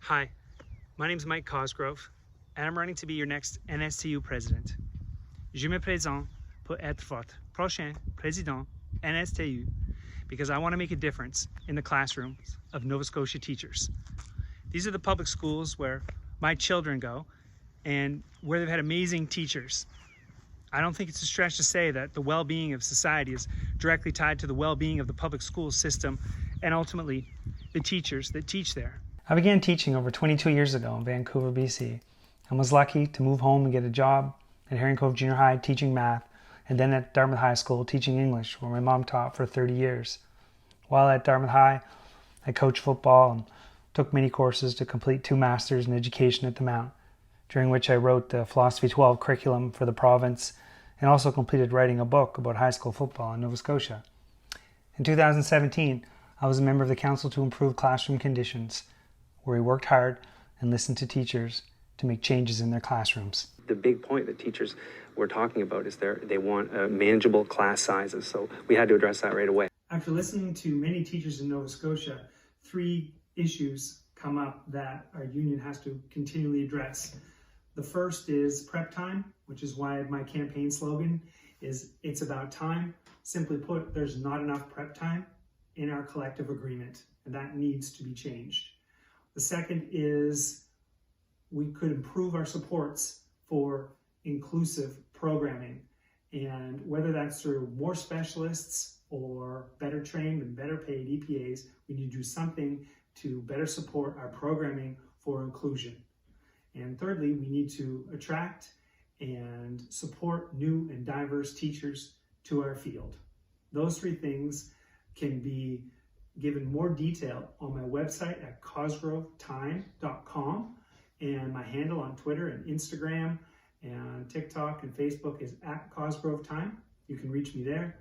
Hi, my name is Mike Cosgrove, and I'm running to be your next NSTU President. Je me présente pour être votre prochain Président NSTU because I want to make a difference in the classrooms of Nova Scotia teachers. These are the public schools where my children go and where they've had amazing teachers. I don't think it's a stretch to say that the well-being of society is directly tied to the well-being of the public school system and ultimately the teachers that teach there. I began teaching over 22 years ago in Vancouver, BC, and was lucky to move home and get a job at Herring Cove Junior High teaching math, and then at Dartmouth High School teaching English, where my mom taught for 30 years. While at Dartmouth High, I coached football and took many courses to complete 2 masters in education at the Mount, during which I wrote the Philosophy 12 curriculum for the province and also completed writing a book about high school football in Nova Scotia. In 2017, I was a member of the Council to Improve Classroom Conditions, where we worked hard and listened to teachers to make changes in their classrooms. The big point that teachers were talking about is they want manageable class sizes, so we had to address that right away. After listening to many teachers in Nova Scotia, 3 issues come up that our union has to continually address. The first is prep time, which is why my campaign slogan is "It's about time." Simply put, there's not enough prep time in our collective agreement, and that needs to be changed. The second is we could improve our supports for inclusive programming, and whether that's through more specialists or better trained and better paid EPAs, we need to do something to better support our programming for inclusion. And thirdly, we need to attract and support new and diverse teachers to our field. Those 3 things can be given more detail on my website at cosgrovetime.com, and my handle on Twitter and Instagram and TikTok and Facebook is @CosgroveTime. You can reach me there,